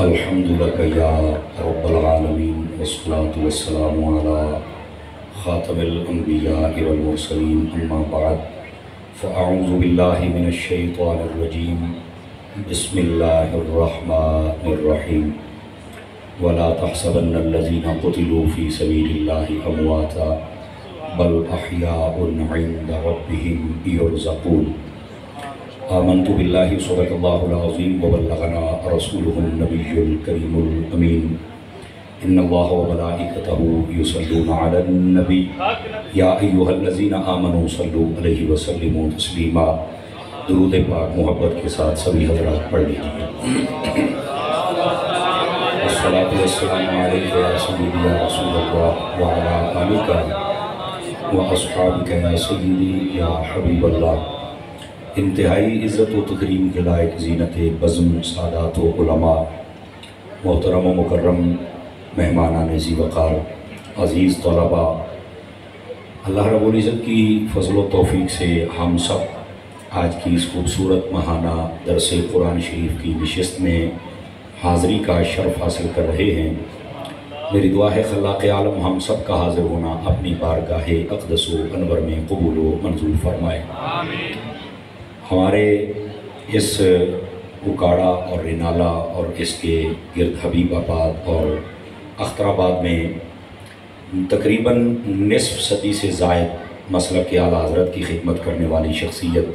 الحمد لك يا رب العالمين والصلاة والسلام على خاتم الأنبياء والمرسلين أما بعد فأعوذ بالله من الشيطان الرجيم بسم الله الرحمن الرحيم ولا تحسبن الذين قتلوا في سبيل الله أمواتا بل أحياء عند ربهم يرزقون آمنت بالله صدق الله العظيم وبلغنا رسوله النبي الكريم الأمين إن الله وملائكته يصلون على النبي يا أيها الذين آمنوا صلوا عليه وسلموا تسلیما۔ درود پاک محبت کے ساتھ سبھی حضرات پڑھ لیجیے۔ الصلاة والسلام علیک یا سیدی یا رسول اللہ وعلی آلک واصحابک یا سیدی یا حبیب اللہ۔ انتہائی عزت و تکریم کے لائق زینت بزم سادات و علماء، محترم و مکرم مہمانان ذی وقار، عزیز طلباء، اللہ رب العزت کی فضل و توفیق سے ہم سب آج کی اس خوبصورت ماہانہ درس قرآن شریف کی نشست میں حاضری کا شرف حاصل کر رہے ہیں۔ میری دعا ہے خلاق عالم ہم سب کا حاضر ہونا اپنی بارگاہ اقدس و انور میں قبول و منظور فرمائے۔ ہمارے اس اکاڑا اور رینالہ اور اس کے گرد حبیب آباد اور اختر آباد میں تقریباً نصف صدی سے زائد مسلک اعلیٰ حضرت کی خدمت کرنے والی شخصیت،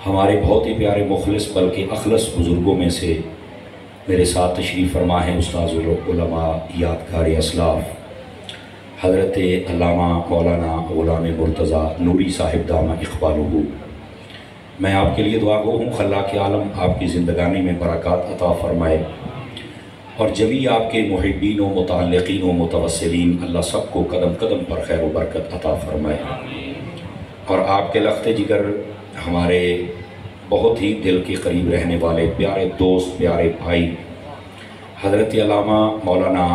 ہمارے بہت ہی پیارے مخلص بلکہ اخلص بزرگوں میں سے میرے ساتھ تشریف فرما ہے استاذ العلماء یادگار اسلاف حضرت علامہ مولانا غلام مرتضیٰ نوری صاحب دامہ اقبالہ۔ میں آپ کے لیے دعا گو ہوں خلاق عالم آپ کی زندگانی میں برکات عطا فرمائے، اور جبھی آپ کے محبین و متعلقین و متوسلین اللہ سب کو قدم قدم پر خیر و برکت عطا فرمائے۔ اور آپ کے لخت جگر ہمارے بہت ہی دل کے قریب رہنے والے پیارے دوست، پیارے بھائی حضرت علامہ مولانا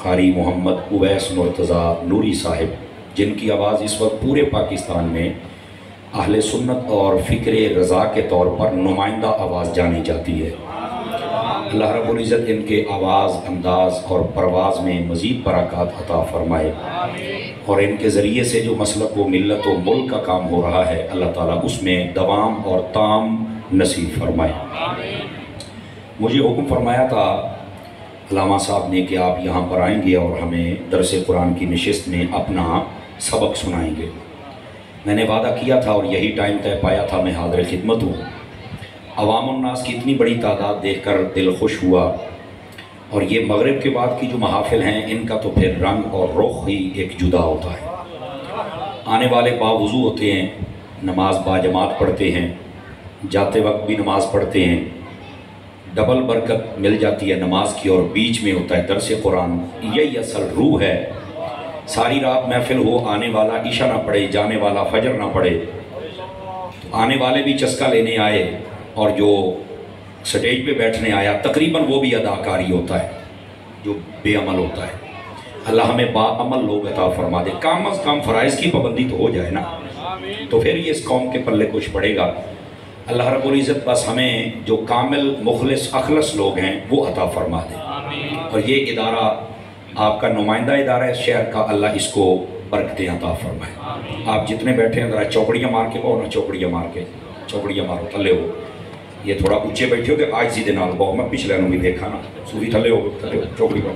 قاری محمد اویس مرتضیٰ نوری صاحب، جن کی آواز اس وقت پورے پاکستان میں اہل سنت اور فکر رضا کے طور پر نمائندہ آواز جانی جاتی ہے۔ اللہ رب العزت ان کے آواز، انداز اور پرواز میں مزید برکات عطا فرمائے، اور ان کے ذریعے سے جو مسلک و ملت و ملک کا کام ہو رہا ہے اللہ تعالیٰ اس میں دوام اور تام نصیب فرمائے۔ مجھے حکم فرمایا تھا علامہ صاحب نے کہ آپ یہاں پر آئیں گے اور ہمیں درس قرآن کی نشست میں اپنا سبق سنائیں گے۔ میں نے وعدہ کیا تھا اور یہی ٹائم طے پایا تھا، میں حاضر خدمت ہوں۔ عوام الناس کی اتنی بڑی تعداد دیکھ کر دل خوش ہوا، اور یہ مغرب کے بعد کی جو محافل ہیں ان کا تو پھر رنگ اور رخ ہی ایک جدا ہوتا ہے۔ آنے والے باوضو ہوتے ہیں، نماز باجماعت پڑھتے ہیں، جاتے وقت بھی نماز پڑھتے ہیں، ڈبل برکت مل جاتی ہے نماز کی، اور بیچ میں ہوتا ہے درس قرآن۔ یہی اصل روح ہے۔ ساری رات محفل ہو، آنے والا عشاء نہ پڑھے، جانے والا فجر نہ پڑھے، آنے والے بھی چسکا لینے آئے، اور جو سٹیج پہ بیٹھنے آیا تقریباً وہ بھی اداکاری ہوتا ہے جو بے عمل ہوتا ہے۔ اللہ ہمیں با عمل لوگ عطا فرما دے، کم از کم فرائض کی پابندی تو ہو جائے نا، تو پھر یہ اس قوم کے پلے کچھ پڑے گا۔ اللہ رب العزت بس ہمیں جو کامل مخلص اخلص لوگ ہیں وہ عطا فرما دے، اور یہ ادارہ آپ کا نمائندہ ادارہ ہے شہر کا، اللہ اس کو برکتیں عطا فرمائے۔ آپ جتنے بیٹھے ہیں ذرا چوکڑیاں مار کے بہو نا، چوکڑیاں مار کے، چوکڑیاں مارو، تھلے ہو، یہ تھوڑا اونچے بیٹھے ہو کہ آجزی دے نال بہو، میں پچھلے نوں بھی دیکھا نا، صوفی تھلے ہو چوکڑی پر،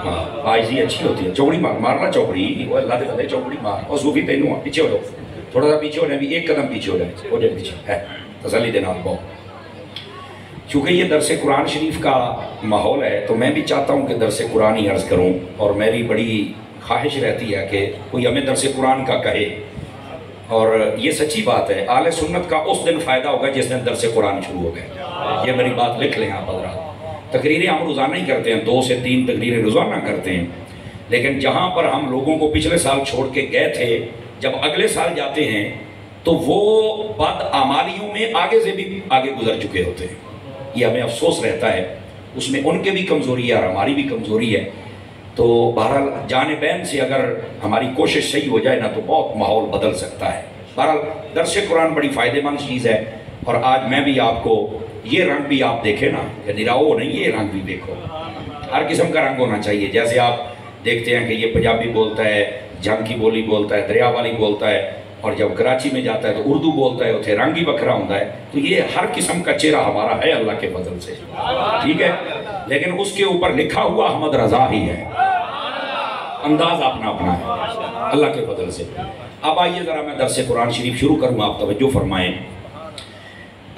ہاں آجزی اچھی ہوتی ہے، چوکڑی مارنا چوکڑی، وہ اللہ دے بندے چوکڑی مار، اور صوفی تینوں پیچھے ہو جاؤ، تھوڑا سا پیچھے ہو جائے، ایک قدم پیچھے ہو جائے، ہو جائے پیچھے ہے، تسلی دے نال بہو۔ چونکہ یہ درس قرآن شریف کا ماحول ہے تو میں بھی چاہتا ہوں کہ درس قرآن ہی عرض کروں، اور میری بڑی خواہش رہتی ہے کہ کوئی ہمیں درس قرآن کا کہے، اور یہ سچی بات ہے، اہل سنت کا اس دن فائدہ ہوگا جس دن درس قرآن شروع ہو گئے۔ یہ میری بات لکھ لیں آپ حضرات۔ تقریریں ہم روزانہ ہی کرتے ہیں، 2 سے 3 تقریریں روزانہ کرتے ہیں، لیکن جہاں پر ہم لوگوں کو پچھلے سال چھوڑ کے گئے تھے، جب اگلے سال جاتے ہیں تو وہ بد اعمالیوں میں آگے سے بھی آگے گزر چکے ہوتے ہیں۔ یہ ہمیں افسوس رہتا ہے، اس میں ان کے بھی کمزوری ہے اور ہماری بھی کمزوری ہے۔ تو بہرحال جانبین سے اگر ہماری کوشش صحیح ہو جائے نا تو بہت ماحول بدل سکتا ہے۔ بہرحال درس قرآن بڑی فائدہ مند چیز ہے، اور آج میں بھی آپ کو یہ رنگ بھی آپ دیکھیں نا کہ نراؤ نہیں، یہ رنگ بھی دیکھو، ہر قسم کا رنگ ہونا چاہیے. جیسے آپ دیکھتے ہیں کہ یہ پنجابی بولتا ہے، جھنگ کی بولی بولتا ہے، دریا والی بولتا ہے، اور جب کراچی میں جاتا ہے تو اردو بولتا ہے، اتنے رنگ ہی بکھرا ہوتا ہے. تو یہ ہر قسم کا چہرہ ہمارا ہے اللہ کے فضل سے، ٹھیک ہے، لیکن اس کے اوپر لکھا ہوا احمد رضا ہی ہے، انداز اپنا اپنا ہے اللہ کے فضل سے. اب آئیے ذرا میں درس قرآن شریف شروع کروں، آپ توجہ فرمائیں.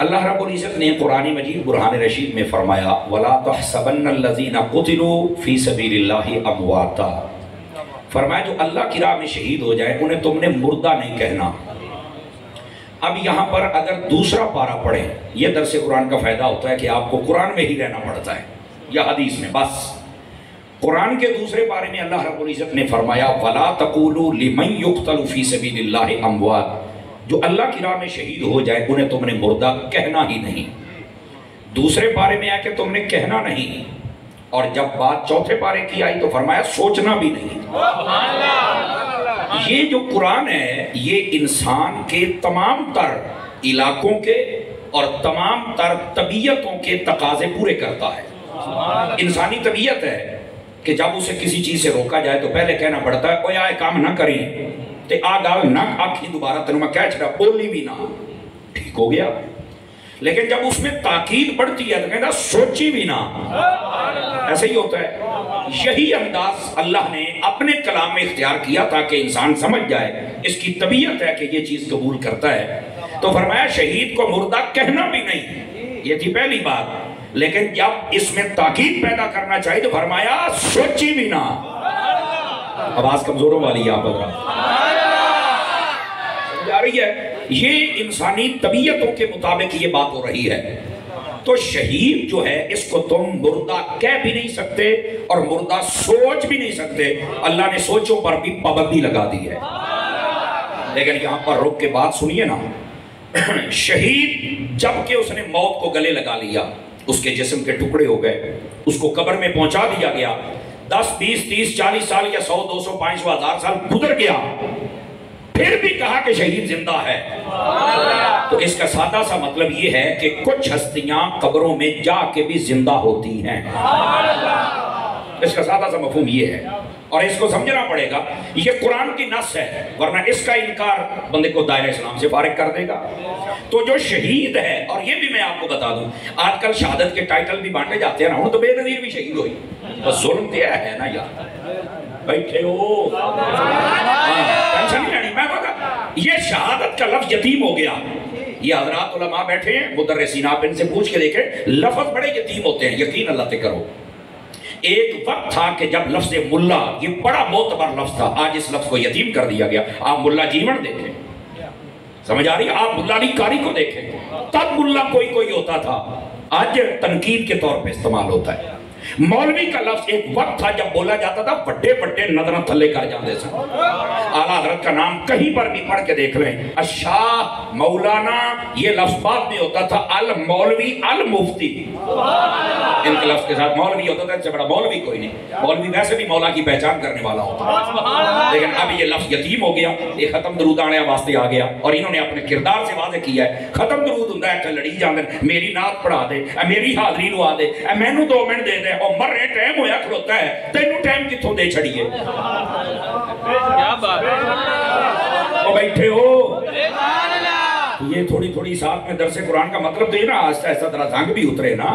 اللہ رب العزت نے قرآن مجید برہان رشید میں فرمایا وَلَا تَحْسَبَنَّ الَّذِينَ قُتِلُوا فِي سَبِيلِ اللَّهِ أَمْوَاتًا، فرمایا جو اللہ کی راہ میں شہید ہو جائے انہیں تم نے مردہ نہیں کہنا. اب یہاں پر اگر دوسرا پارہ پڑھیں، یہ درس قرآن کا فائدہ ہوتا ہے کہ آپ کو قرآن میں ہی رہنا پڑتا ہے یا حدیث میں. بس قرآن کے دوسرے پارے میں اللہ رب العزت نے فرمایا وَلَا تَقُولُوا لِمَنْ يُقْتَلُ فِي سَبِيلِ اللَّهِ أَمْوَاتًا، جو اللہ کی راہ میں شہید ہو جائے انہیں تم نے مردہ کہنا ہی نہیں. دوسرے پارے میں آیا کہ تم نے کہنا نہیں، اور جب بات چوتھے پارے کی آئی تو فرمایا سوچنا بھی نہیں. یہ جو قرآن ہے یہ انسان کے تمام تر علاقوں کے اور تمام تر طبیعتوں کے تقاضے پورے کرتا ہے. انسانی طبیعت ہے کہ جب اسے کسی چیز سے روکا جائے تو پہلے کہنا پڑتا ہے اوہ یہ کام نہ کریں، تے آگاہ نہ آکھی دوبارہ تنوں میں کہہ چھڑا بولی بھی نہ، ٹھیک ہو گیا. لیکن جب اس میں تاکید بڑھتی ہے تو کہتا سوچی بھی نہ، ایسے ہی ہوتا ہے. یہی انداز اللہ نے اپنے کلام میں اختیار کیا تاکہ انسان سمجھ جائے اس کی طبیعت ہے کہ یہ چیز قبول کرتا ہے. تو فرمایا شہید کو مردہ کہنا بھی نہیں، یہ تھی پہلی بات. لیکن جب اس میں تاکید پیدا کرنا چاہیے تو فرمایا سوچی بھی نہ. آواز کمزوروں والی آپ جا رہی ہے. یہ انسانی طبیعتوں کے مطابق یہ بات ہو رہی ہے. تو شہید جو ہے اس کو تم مردہ کہہ بھی نہیں سکتے اور مردہ سوچ بھی نہیں سکتے. اللہ نے سوچوں پر بھی پابندی لگا دی ہے. لیکن یہاں پر رک کے بات سنیے نا. شہید جب کہ اس نے موت کو گلے لگا لیا، اس کے جسم کے ٹکڑے ہو گئے، اس کو قبر میں پہنچا دیا گیا، 10 20 30 40 سال یا 100 200 500 1000 سال گزر گیا، پھر بھی کہا کہ شہید زندہ ہے. تو اس کا سادہ سا مطلب یہ ہے کہ کچھ ہستیاں قبروں میں جا کے بھی زندہ ہوتی ہیں. اس کا سادہ سا مفہوم یہ ہے، اور اس کو سمجھنا پڑے گا. یہ قرآن کی نص ہے، ورنہ اس کا انکار بندے کو دائرہ اسلام سے فارغ کر دے گا. تو جو شہید ہے، اور یہ بھی میں آپ کو بتا دوں آج کل شہادت کے ٹائٹل بھی بانٹے جاتے ہیں نا، تو بے نظیر بھی شہید ہوئی. بس ظلم دیا ہے نا یار، بیٹھے ہو ٹینشن نہیں لینی. میں بتا یہ شہادت کا لفظ یتیم ہو گیا. یہ حضرات علماء بیٹھے ہیں مدرسین، آپ ان سے پوچھ کے دیکھیں لفظ بڑے یتیم ہوتے ہیں. یقین اللہ سے کرو. ایک وقت تھا کہ جب لفظ ملا یہ بڑا معتبر لفظ تھا، آج اس لفظ کو یتیم کر دیا گیا. آپ ملا جیون دیکھیں، سمجھ آ رہی ہے؟ آپ ملا علی قاری کو دیکھیں، تب ملا کوئی کوئی ہوتا تھا، آج تنقید کے طور پہ استعمال ہوتا ہے. مولوی کا لفظ ایک وقت تھا جب بولا جاتا تھا بڑے بڑے نظرہ تھلے کر جاندے سن. اعلیٰ حضرت کا نام کہیں پر بھی پڑھ کے دیکھ لیں، الشاہ، مولانا، یہ لفظ بعد میں ہوتا تھا المولوی المفتی. ان کے لفظ کے ساتھ مولوی ہوتا تھا، اس سے بڑا مولوی کوئی نہیں. مولوی ویسے بھی مولا کی پہچان کرنے والا ہوتا، لیکن اب یہ لفظ یتیم ہو گیا. یہ ختم درود آنے واسطے آ گیا، اور انہوں نے اپنے کردار سے واضح کیا ہے ختم درود ہوں ہے لڑی جاندے میری نعت پڑھا دے، میری حاضری لوا دے، مینوں 2 منٹ دے دے، اور مر رہے ٹائم ہویا کھلوتا ہے، تینوں ٹائم کتوں دے چھڑیے. کیا بات وہ بیٹھے ہو. یہ تھوڑی تھوڑی ساتھ میں درس قرآن کا مطلب تو یہ نا آہستہ آہستہ طرح زنگ بھی اترے نا.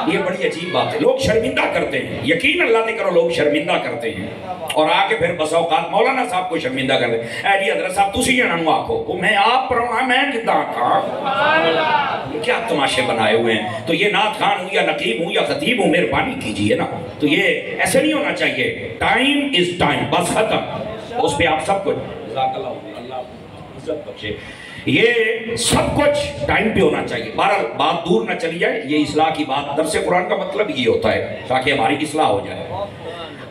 یہ بڑی عجیب بات ہے. لوگ شرمندہ کرتے ہیں، یقین اللہ نے کرو، لوگ شرمندہ کرتے ہیں اور آ کے پھر بس اوقات مولانا صاحب کو شرمندہ کر دیں. اے جی حضرت صاحب تسی جنہوں آکھو، میں آپ پڑھونا میں کدھا آکھاں؟ کیا تماشے بنائے ہوئے ہیں. تو یہ نعت خان ہوں یا نقیب ہوں یا خطیب ہوں، مہربانی کیجئے نا. تو یہ ایسے نہیں ہونا چاہیے. ٹائم از ٹائم، بس ختم. اس پہ آپ سب کچھ اللہ عزت بخشے، یہ سب کچھ ٹائم پہ ہونا چاہیے. بہرحال بات دور نہ چلی جائے، یہ اصلاح کی بات. درس قرآن کا مطلب یہ ہوتا ہے تاکہ ہماری اصلاح ہو جائے.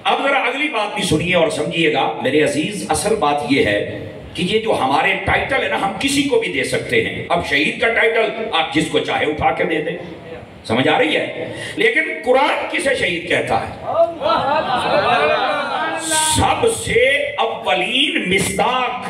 اب ذرا اگلی بات بھی سنیے اور سمجھیے گا میرے عزیز. اصل بات یہ ہے کہ یہ جو ہمارے ٹائٹل ہے نا، ہم کسی کو بھی دے سکتے ہیں. اب شہید کا ٹائٹل آپ جس کو چاہے اٹھا کے دے دیں، سمجھ آ رہی ہے؟ لیکن قرآن کسے شہید کہتا ہے؟ سب سے اولین مصداق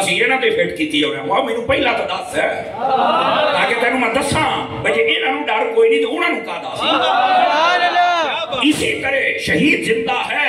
ਅਸੀਂ ਇਹਨਾਂ ਤੇ ਫਿੱਟ ਕੀਤੀ ਉਹਨੇ, ਵਾਹ ਮੈਨੂੰ ਪਹਿਲਾਂ ਤਾਂ ਦੱਸ ਤਾਂ ਕਿ ਤੈਨੂੰ ਮੈਂ ਦੱਸਾਂ ਬਈ ਜੇ ਇਹਨਾਂ ਨੂੰ ਡਰ ਕੋਈ ਨਹੀਂ ਤੇ ਉਹਨਾਂ ਨੂੰ ਕਾਹਦਾ ਸੀ। ਸੁਭਾਨ ਅੱਲਾਹ। ਇਸੇ ਕਰੇ ਸ਼ਹੀਦ ਜ਼ਿੰਦਾ ਹੈ।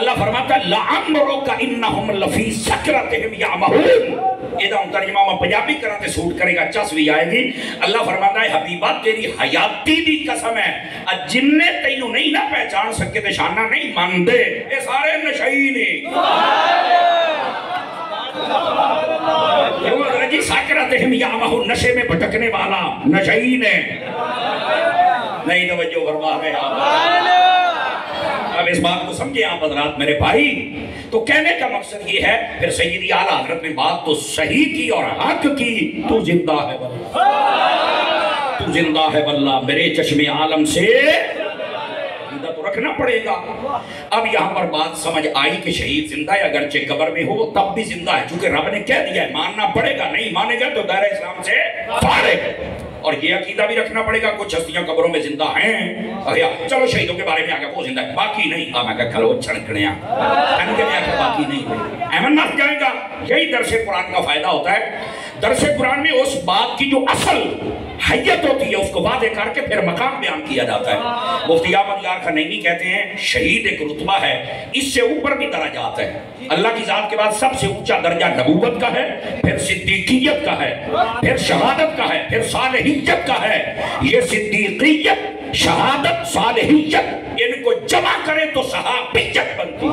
اللہ فرماتا ہے لعمرک انہم لفی سکرتہم یعمہون، یہ دا ترجمہ میں پنجابی کراتے سوٹ کرے گا، چس بھی آئے گی۔ اللہ فرماتا ہے حبیبہ تیری حیاتی دی قسم ہے، جننے تینوں نہیں نہ پہچان سکے تے شانہ نہیں مان دے، اے سارے نشئی نے جی سکرتہم یعمہون، نشے میں بھٹکنے والا نشئی نے نہیں توجہ فرما رہے آپ۔ اب اس بات کو سمجھے آپ حضرات میرے بھائی، تو کہنے کا مقصد یہ ہے، پھر سیدی اعلیٰ حضرت نے بات تو صحیح کی اور حق کی، تو زندہ ہے واللہ، تو زندہ ہے واللہ، میرے چشم عالم سے زندہ تو رکھنا پڑے گا۔ اب یہاں پر بات سمجھ آئی کہ شہید زندہ ہے، اگرچہ قبر میں ہو تب بھی زندہ ہے، چونکہ رب نے کہہ دیا ہے ماننا پڑے گا، نہیں مانے گا تو دائرہ اسلام سے فارغ۔ اور یہ عقیدہ بھی رکھنا پڑے گا، کچھ ہستیاں قبروں میں زندہ ہیں، چلو شہیدوں کے بارے میں آگا وہ زندہ ہے، باقی نہیں، میں کہا کھلو چھڑکڑیاں باقی نہیں، احمد ناس جائے گا۔ یہی درس قرآن کا فائدہ ہوتا ہے، درس قرآن میں اس بات کی جو اصل حیت ہوتی ہے اس کو واضح کر کے پھر مقام بیان کیا جاتا ہے۔ مفتی احمد یار خنینی کہتے ہیں شہید ایک رتبہ ہے، اس سے اوپر بھی درجات ہے، اللہ کی ذات کے بعد سب سے اونچا درجہ نبوت کا ہے، پھر صدیقیت کا ہے، پھر شہادت کا ہے، پھر صالحیت کا ہے۔ یہ صدیقیت، شہادت، صالحیت، ان کو جمع کرے تو صحابیت بنتی ہے۔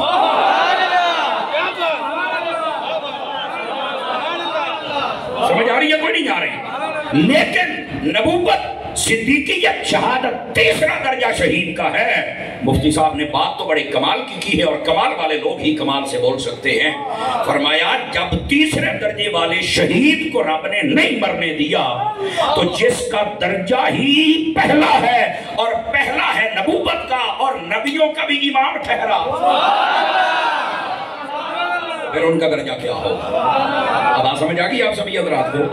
سمجھ آ رہی ہے کوئی نہیں جا رہی؟ لیکن نبوت، صدیقیت، شہادت، تیسرا درجہ شہید کا ہے۔ مفتی صاحب نے بات تو بڑے کمال کی ہے، اور کمال والے لوگ ہی کمال سے بول سکتے ہیں۔ فرمایا جب تیسرے درجے والے شہید کو رب نے نہیں مرنے دیا تو جس کا درجہ ہی پہلا ہے، اور پہلا ہے نبوت کا، اور نبیوں کا بھی امام ٹھہرا، پھر ان کا درجہ کیا ہو؟ اب آپ سمجھ آگئی آپ سبھی حضرات کو؟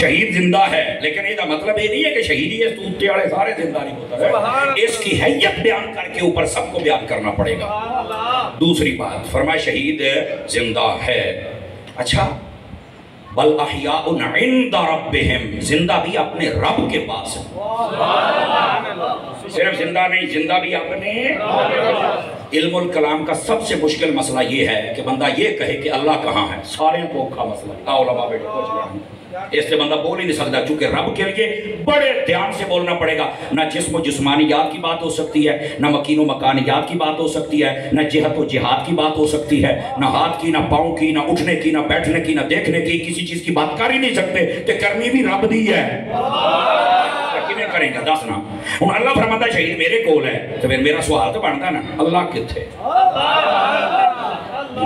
شہید زندہ ہے، لیکن یہ مطلب یہ نہیں ہے کہ شہید یہ توتے والے سارے زندہ نہیں ہوتا ہے، اس کی حیت بیان کر کے اوپر سب کو بیان کرنا پڑے گا۔ دوسری بات فرمایا شہید زندہ ہے، اچھا بل احیاء عند ربہم، زندہ بھی اپنے رب کے پاس ہے، صرف زندہ نہیں، زندہ بھی اپنے۔ علم الکلام کا سب سے مشکل مسئلہ یہ ہے کہ بندہ یہ کہے کہ اللہ کہاں ہے، سارے کو کا مسئلہ ہے، علماء بیٹھے کچھ نہیں، اس سے بندہ بول ہی نہیں سکتا، چونکہ رب کے لیے بڑے دھیان سے بولنا پڑے گا۔ نہ جسم و جسمانیات کی بات ہو سکتی ہے، نہ مکین و مکانیات کی بات ہو سکتی ہے، نہ جہت و جہاد کی بات ہو سکتی ہے، نہ ہاتھ کی، نہ پاؤں کی، نہ اٹھنے کی، نہ بیٹھنے کی، نہ دیکھنے کی، کسی چیز کی بات کر ہی نہیں سکتے کہ کرنی بھی رب دی ہے، کیویں کریں گا دس نا۔ ہوں اللہ فرماتا ہے شہید میرے کول ہے، تو پھر میرا سوال تو بنتا نا اللہ کتھے؟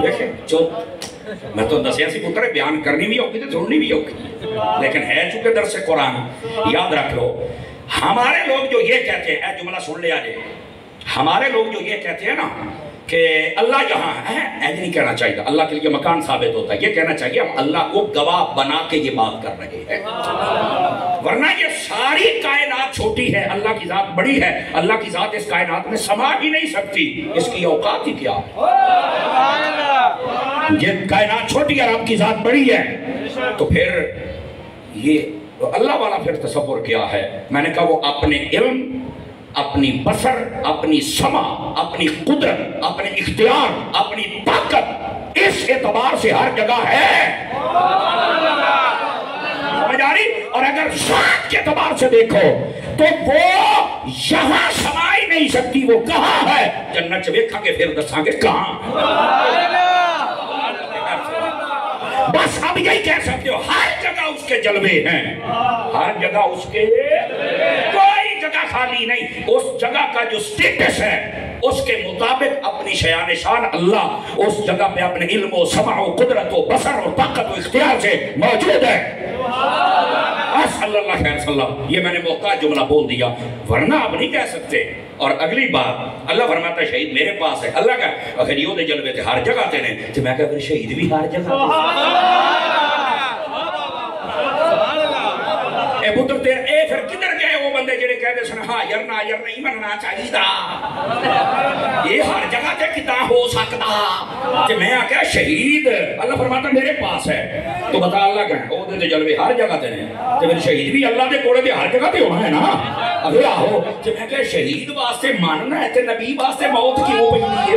دیکھیں میں تو دسیا سی پتر بیان کرنی بھی ہوگی تو سننی بھی ہوگی، لیکن ہے چونکہ درس قرآن، یاد رکھ لو ہمارے لوگ جو یہ کہتے ہیں، اے جملہ سن لیا جائے، ہمارے لوگ جو یہ کہتے ہیں نا کہ اللہ یہاں ہے، ایسے نہیں کہنا چاہیے، اللہ کے لیے مکان ثابت ہوتا ہے، یہ کہنا چاہیے ہم اللہ کو گواہ بنا کے یہ بات کر رہے ہیں، ورنہ یہ ساری کائنات چھوٹی ہے، اللہ کی ذات بڑی ہے، اللہ کی ذات اس کائنات میں سما ہی نہیں سکتی، اس کی اوقات ہی کیا ہے؟ یہ کائنات چھوٹی ہے، رب کی ذات بڑی ہے، تو پھر یہ اللہ والا پھر تصور کیا ہے؟ میں نے کہا وہ اپنے علم، اپنی بصر، اپنی سمع، اپنی قدرت، اپنے اختیار، اپنی طاقت، اس اعتبار سے ہر جگہ ہے، سمجھ آ رہی؟ اور اگر ذات کے اعتبار سے دیکھو تو وہ یہاں سما ہی نہیں سکتی، وہ کہاں ہے؟ جنت ویکھا کے پھر دساں گے کہاں۔ بس اب یہی کہہ سکتے ہو ہر جگہ اس کے جلوے ہیں، ہر جگہ اس کے، کوئی جگہ خالی نہیں، اس جگہ کا جو سٹیٹس ہے اس کے مطابق اپنی شیان شان اللہ اس جگہ پہ اپنے علم و سمع و قدرت و بصر و طاقت و اختیار سے موجود ہے۔ صلی اللہ خیر صلی اللہ، یہ میں نے محتاج جملہ بول دیا، ورنہ آپ نہیں کہہ سکتے۔ اور اگلی بات اللہ فرماتا ہے شہید میرے پاس ہے، اللہ کا اگر یہ دے جلوے تھے ہر جگہ تھے نے تو میں کہا پھر شہید بھی ہر جگہ اے پتر تیر اے پھر کدھر گئے وہ بندے جڑے کہہ دے سن ہاں یرنا یر نہیں مننا چاہیے دا یہ ہر جگہ تے کتنا ہو سکتا کہ میں آکے شہید اللہ فرماتا میرے پاس ہے، تو بتا اللہ کہاں او دے جلوے ہر جگہ تے نے تو پھر شہید بھی اللہ دے کوڑے دے ہر جگہ تے ہونا ہے نا۔ اگر آہو کہ میں کہ شہید واسطے ماننا ہے تے نبی واسطے موت کیوں پہنی ہے؟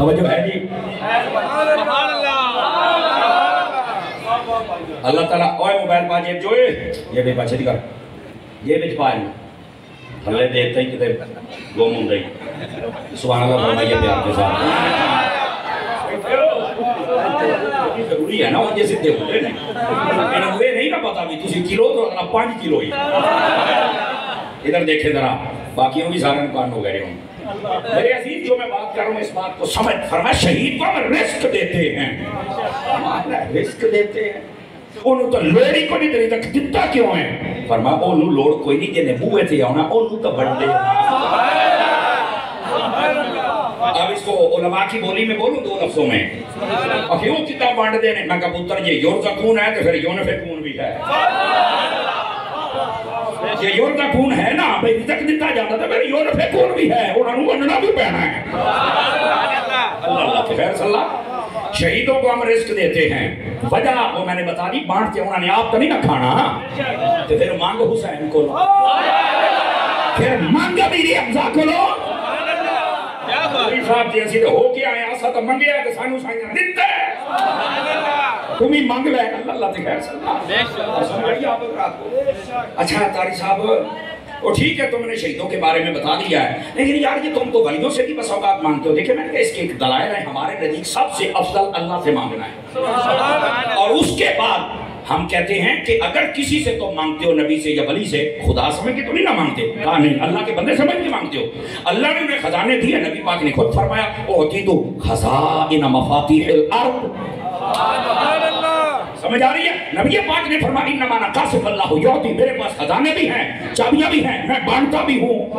توجہ ہے جی؟ اللہ تعالیٰ اوے موبائل پا جیب جو یہ بھی پاچھے دکھا یہ بھی پائے تھلے دیتا ہی کتے گم ہوں گئی سبحان اللہ فرمائیے پیار کے ساتھ ضروری ہے نا وہ جیسے دے ہوئے نہیں نا پتا بھی تسی کلو تو اگلا 5 کلو ہی ادھر دیکھیں ذرا باقیوں بھی سارے نکان ہو گئے ہوں میرے عزیز جو میں بات کر رہا ہوں اس بات کو سمجھ فرمایا شہید کو ہم رزق دیتے ہیں رزق دیتے ہیں انہوں تو لوڑی کو نہیں تک دتا کیوں ہے فرمایا انہوں لوڑ کوئی نہیں جنہیں موے تھے آنا انہوں تو بڑھ دے اب اس کو علماء کی بولی میں بولوں 2 لفظوں میں اب کیوں کتاب بانٹ دینے میں کہا پتر یہ یورزقون ہے تو پھر یونفقون بھی ہے یہ یورزقون ہے نا بھئی رزق دیتا جاتا تھا پھر یونفقون بھی ہے انہوں نے بننا بھی پہنا ہے اللہ کے خیر صلی اللہ شہیدوں کو ہم رزق دیتے ہیں وجہ وہ میں نے بتا دی بانٹتے انہوں نے آپ تو نہیں نہ کھانا تو پھر مانگ حسین کو لو پھر مانگ میری حمزہ کو لو صاحب جیسی تو ہو کے آئے آسا تو منگے آئے تو سانو سائنہ دیتا ہے تمہیں مانگ لے اللہ تے خیر صلی اللہ اچھا تاری صاحب وہ ٹھیک ہے تم نے شہیدوں کے بارے میں بتا دیا ہے لیکن یار یہ تم تو ولیوں سے بھی بس اوقات مانگتے ہو دیکھیں میں نے کہا اس کے ایک دلائل ہے ہمارے نزدیک سب سے افضل اللہ سے مانگنا ہے اور اس کے بعد ہم کہتے ہیں کہ اگر کسی سے تم مانگتے ہو نبی سے یا ولی سے خدا سمجھ کے تو نہیں نہ مانگتے کہا نہیں اللہ کے بندے سمجھ کے مانگتے ہو اللہ نے انہیں خزانے دیے نبی پاک نے خود فرمایا اوتیتو خزائن مفاتیح الارض سمجھ آ رہی ہے نبی پاک نے فرمایا انما انا قاسم اللہ یعطی میرے پاس خزانے بھی ہیں چابیاں بھی ہیں میں بانٹتا بھی ہوں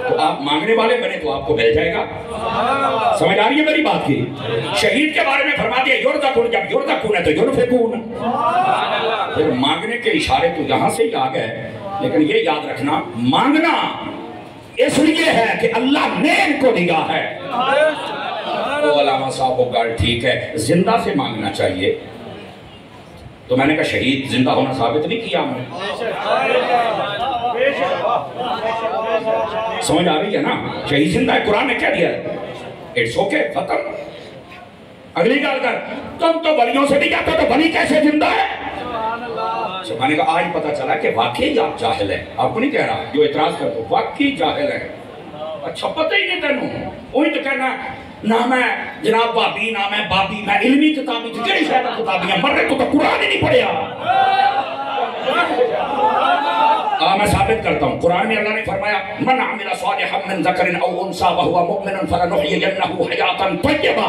تو آپ مانگنے والے بنے تو آپ کو مل جائے گا سمجھ آ رہی ہے میری بات کی شہید کے بارے میں فرما دیا یرزقون جب یرزقون ہے تو یرفقون پھر مانگنے کے اشارے تو یہاں سے ہی آ گئے لیکن یہ یاد رکھنا مانگنا اس لیے ہے کہ اللہ نے ان کو دیا ہے وہ علامہ صاحب کو گال ٹھیک ہے زندہ سے مانگنا چاہیے تو میں نے کہا شہید زندہ ہونا ثابت نہیں کیا ہم نے سمجھ آ رہی ہے نا شہید زندہ ہے قرآن نے کہہ دیا اٹس اوکے ختم اگلی گال کر تم تو ولیوں سے بھی جاتے تو ولی کیسے زندہ ہے میں نے کہا آج پتا چلا کہ واقعی آپ جاہل ہیں آپ کو نہیں کہہ رہا جو اعتراض کرتے ہو واقعی جاہل ہیں اچھا پتہ ہی نہیں تینوں وہی تو کہنا نام ہے جناب بابی نام ہے بابی میں علمی کتابی تھی کیڑی شاید کتابیاں مرنے کو تو قرآن ہی نہیں پڑھیا میں ثابت کرتا ہوں قرآن میں اللہ نے فرمایا من عمل صالحا من ذکر او انثى وهو مؤمن فلنحيينه حیاتا طیبہ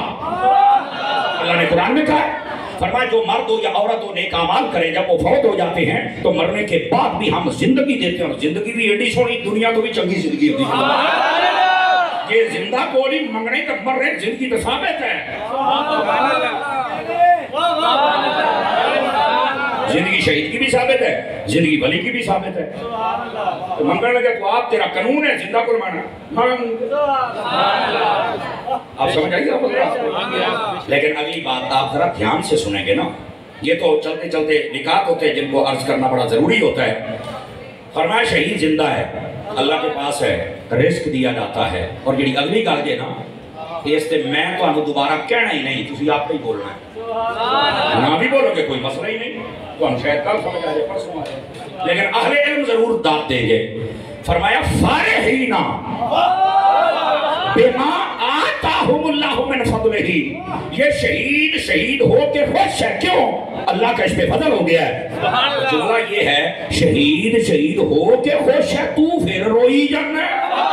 اللہ نے قرآن میں کہا ہے فرمایا جو مرد ہو یا عورت ہو نیک اعمال کرے جب وہ فوت ہو جاتے ہیں تو مرنے کے بعد بھی ہم زندگی دیتے ہیں اور زندگی بھی ایڈی سونی دنیا تو بھی چنگی زندگی ہوتی ہے یہ زندہ کولی منگنے تک مر رہے زندگی تو ثابت ہے زندگی شہید کی بھی ثابت ہے زندگی ولی کی بھی ثابت ہے تو منگنے لگے تو آپ تیرا قانون ہے زندہ کو مانا آپ سمجھ آئیے لیکن اگلی بات آپ ذرا دھیان سے سنیں گے نا یہ تو چلتے چلتے نکات ہوتے ہیں جن کو عرض کرنا بڑا ضروری ہوتا ہے فرمایا شہید زندہ ہے اللہ کے پاس ہے رزق دیا جاتا ہے اور جڑی اگلی گل جے نا اس تے میں تو دوبارہ کہنا ہی نہیں تسی آپ کو ہی بولنا ہے نہ بھی بولو گے کوئی مسئلہ ہی نہیں تو ہم شاید کل سمجھ آئے پرسوں آئے لیکن اہل علم ضرور داد دیں گے فرمایا فارحین بما آتاہم اللہ من فضلہ یہ شہید ہو کے خوش ہے کیوں اللہ کا اس پہ فضل ہو گیا ہے جملہ یہ ہے شہید ہو کے خوش ہے تو پھر روئی جانا ہے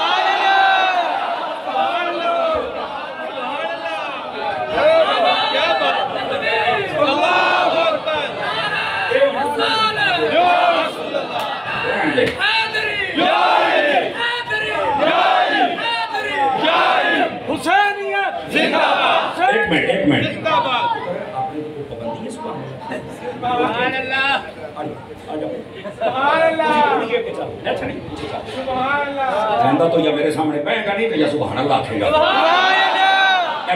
ایک منٹ سبحان اللہ سبحان اللہ زندہ تو یا میرے سامنے پہن گا نہیں تو یا سبحان اللہ آکھے گا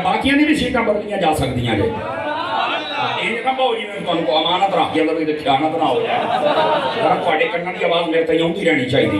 باقیاں نہیں بھی سیٹاں بدلیاں جا سکتی ہیں یہ نہ بہو جی میں تمہیں کو امانت رکھ گیا تو خیانت نہ ہو جائے ذرا تھوڑے کنن کی آواز میرے تک آتی رہنی چاہیے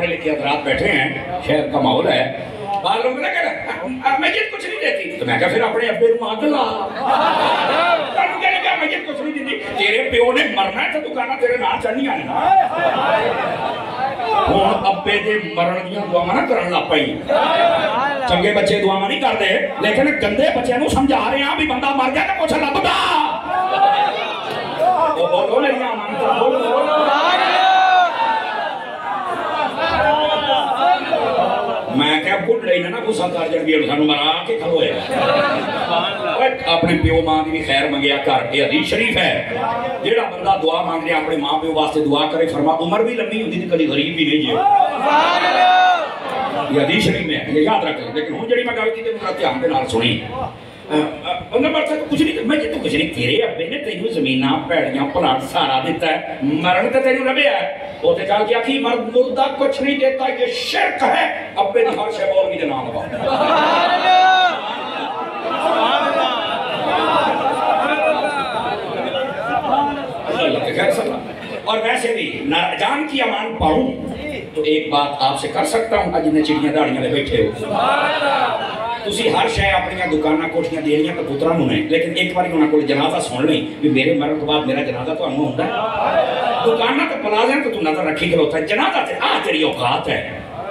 پڑھے لکھے حضرات بیٹھے ہیں، شہر کا ماحول ہے، بعض لوگ نے کہا مسجد کچھ نہیں دیتی، تو میں کہا پھر اپنے ابے کو مانگ لا، مسجد کچھ نہیں دیتی، تیرے پیو نے مرنا ہے تو دکانہ تیرے نہ چڑھنی آنے نا، ہوں ابے دے مرن دیاں دعاواں نہ کرن لگ پئی، چنگے بچے دعاواں نہیں کرتے، لیکن گندے بچے نو سمجھا رہے ہیں بھی بندہ مر گیا تو کچھ لبدا، بولو میری امانت بولو، میں کہا بڑھڑے ہی نہ غصہ کر جان بھی سانو مرا کے کھلوئے اپنے پیو ماں دی بھی خیر منگیا کر، یہ حدیث شریف ہے، جیڑا بندہ دعا مانگ رہے اپنے ماں پیو واسطے دعا کرے، فرما عمر بھی لمبی ہوتی تھی کبھی غریب بھی نہیں جی، یہ حدیث شریف میں ہے، یہ یاد رکھ لیں، لیکن ہوں جڑی میں گل کی تے میرا دھیان دے نال سنی، بندہ مرتا تو کچھ نہیں، میں جی تو کچھ نہیں، تیرے ابے نے تینوں زمیناں پیڑیاں پلاٹ سارا دیتا ہے، مرن تے تینوں لبیا ہے، وہ تے چل کے آکھی مردہ کچھ نہیں دیتا، یہ شرک ہے، ابے نے ہر شے مولوی دے نام لگا، اور ویسے بھی جان کی امان پڑھوں تو ایک بات آپ سے کر سکتا ہوں، آج انہیں چڑیاں داڑیاں لے بیٹھے ہو، تسی ہر شے اپنی دکانہ کوٹھیاں دیڑیاں کا پترا نوں نے، لیکن ایک باری انہاں کو جنازہ سن لیں بھی میرے مرن کے بعد میرا جنازہ تو انہوں ہوتا ہے، دکانہ تو پلازیں تو نظر رکھی کھلوتا ہے، جنازہ تے تیری اوقات ہے،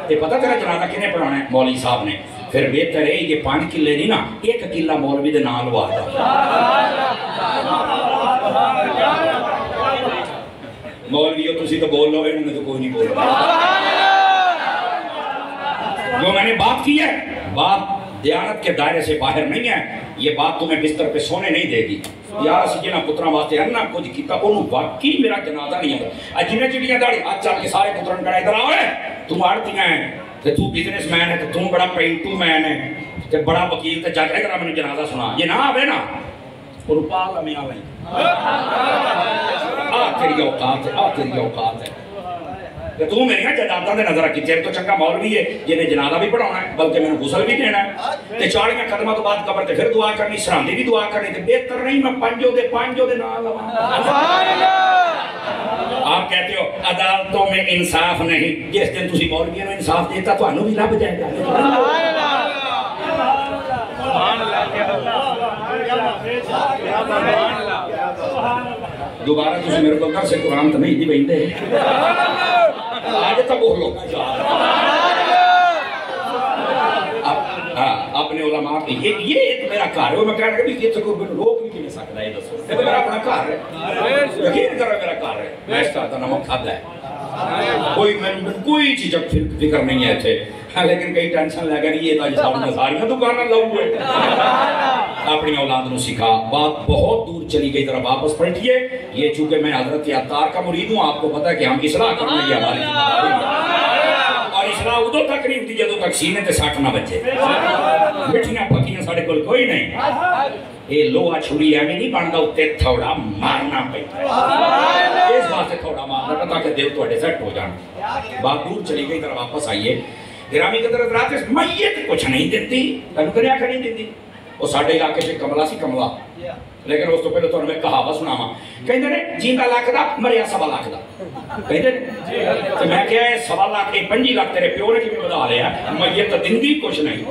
تے پتہ تیرا جنازہ کنے پڑھانا ہے؟ مولوی صاحب نے، پھر بہتر ہے یہ 5 کلے نہیں نا، 1 کلہ مولوی دے نام لوا دا، مولویوں تسی تو بول لو، انہوں نے تو کوئی نہیں بول رہا، جو میں نے بات کی ہے، بات دیانت کے دائرے سے باہر نہیں ہے، یہ بات تمہیں بستر پہ سونے نہیں دے گی، یار اسی جنہ پتران واسطے انہا کچھ کیتا، انہوں واقعی میرا جنازہ نہیں ہے، جنہیں چڑیاں داڑی آج چل کے سارے پتران کڑا ادھر آؤ ہے، تم آڑتیاں ہیں، کہ تو بزنس مین ہے، کہ تم بڑا پینٹو مین ہے، کہ بڑا وکیل تے جج ادھر میں نے جنازہ سنا، یہ نہ آوے نا، اور پالا میں آوے، تیری اوقات ہے، تیری اوقات ہے، کہ تو میری نا جدادہ دے نظر رکھی، تیرے تو چنگا مولوی ہے، جنہیں جنازہ بھی پڑھانا ہے، بلکہ میں نے غسل بھی دینا ہے، تے 40 قدمہ تو بعد قبر تے پھر دعا کرنی، سراندی بھی دعا کرنی، تے بہتر نہیں میں پانجو دے نام لواں، آپ کہتے ہو عدالتوں میں انصاف نہیں، جس دن تسی مولویوں نے انصاف دیتا تو انہوں بھی لب جائے گا، دوبارہ تسی میرے کو گھر سے قرآن تو نہیں دی بہندے، آج تک بولو اپنے علماء کی، یہ میرا کار ہے، میں کہنا کہ یہ تو کوئی لوگ بھی نہیں سکتا ہے، دسو یہ تو میرا اپنا کار ہے، یقین کرو میرا کار ہے، میں اس کا نمک کھاتا ہے، کوئی چیز فکر نہیں ہے تھے، لیکن کئی ٹینشن لے گا نہیں، یہ تاج صاحب نے ساریاں دکانہ لو ہوئے، اپنی اولاد نو سکھا، بات بہت دور چلی گئی، ذرا واپس پلٹیے، یہ چونکہ میں حضرت عطار کا مرید ہوں، آپ کو پتا ہے کہ ہم اصلاح کرنا یہ ہماری ذمہ داری ہے، اور اصلاح ادو تک نہیں ہوتی جدو تک سینے تے سٹ نہ بچے، مٹھیاں پکیاں ساڑھے کوئی نہیں، یہ لوہا چھری ہے میں نہیں بنتا، اتنے تھوڑا مارنا پہتا ہے، اس بات سے تھوڑا مارنا تاکہ دل تو اڈے سیٹ ہو جان، بات دور چلی گئی، ذرا واپس آئیے، گرامی قدر حضرات، میت کچھ نہیں دیتی، تینوں کریا کھڑی دیتی، وہ ساڑھے علاقے سے کملا سی کملا، لیکن اس تو پہلے تو انہیں کہاوت سناما، کہیں دے جیندہ لاکھ دا مریا 1.25 لاکھ دا، کہیں دے تو میں کہا ہے 1.25 لاکھ 25 لاکھ تیرے پیو نے کی بھی بدا لیا، میت تو دن دی کچھ نہیں،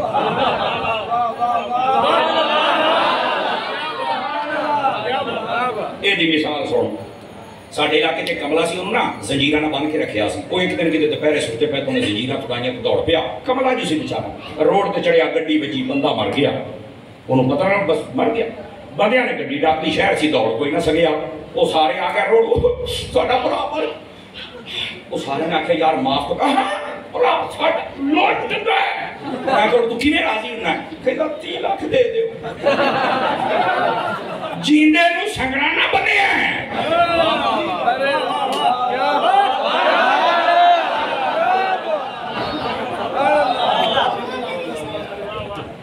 اے دی مثال سن، ساڑھے علاقے تے کملا سی انہوں نا زنجیرہ نہ بن کے رکھیا سی، کوئی ایک دن کی تے پہرے سکتے پہ تو انہیں زنجیرہ پکائیاں تو دوڑ پیا، کملا جو سی بچانا، روڈ تے چڑھیا گڈی بجی بندہ مر گیا، انہوں پتہ نہ بس مر گیا، بندیاں نے گڈی ڈاکلی شہر سی دوڑ کوئی نہ سگیا، وہ سارے آگئے روڈ ساڑھا برابر، وہ سارے نے آکھے یار معاف کو برابر ساڑھا لوٹ دن ہے، میں کہا تو کی میں راضی ہونا ہے، کہتا 30 لاکھ دے دیو، جیندے نو سنگڑا نہ بنے ہیں،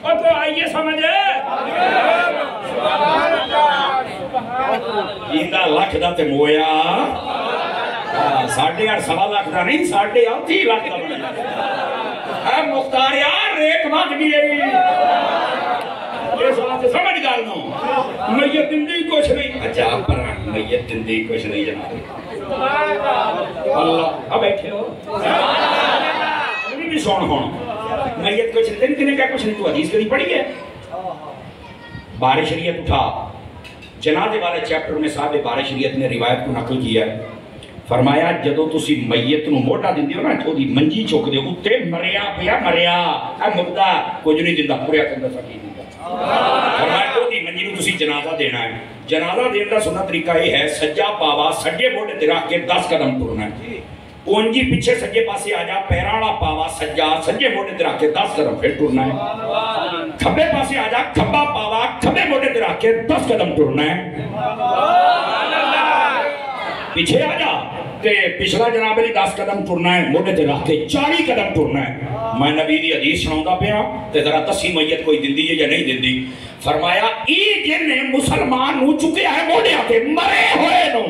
اور تو آئیے سمجھے، جیندہ لاکھ دا تے مویا، 8.5 لاکھ دا نہیں، 30 لاکھ دا بنا، اے مختار یار ریٹ بات بھی ہے، اس وقت سمجھ گالنوں، میت دندی کچھ نہیں، اچھا پر میت دندی کچھ نہیں جناب، اللہ اب بیٹھے ہو بھی سون ہوں میت کو چلتے نہیں کیا کچھ نہیں تو حدیث کبھی پڑھی ہے بار شریعت اٹھا جنازے والے چیپٹر میں صاحب بار شریعت نے روایت کو نقل کیا ہے فرمایا جدو تسی میت نو موٹا دیندے ہو نا تو دی منجی چک دے اتے مریا پیا مریا اے مردہ کچھ نہیں دیندا پورے اندر سکی دیندا فرمایا تو دی منجی نو تسی جنازہ دینا ہے جنازہ دین دا سنت طریقہ یہ ہے سجا پاوا سجے موڑے تے رکھ کے 10 قدم ٹرنا ہے اونجی پیچھے سجے پاسے آ جا پیراڑا پاوا سجا سجے موڑے تے رکھ کے 10 قدم پھر ٹرنا ہے کھبے پاسے آ جا کھبا پاوا کھبے موڑے تے رکھ کے 10 قدم ٹرنا ہے پیچھے آ جا تے پچھلا جناب علی 10 قدم ٹرنا ہے موڑے تے رکھ کے 40 قدم ٹرنا ہے میں نبی دی حدیث سناوندا پیا تے ذرا تسی میت کوئی دیندی ہے یا نہیں دیندی فرمایا ای جن نے مسلمان نو چکیا ہے موڑے تے مرے ہوئے نو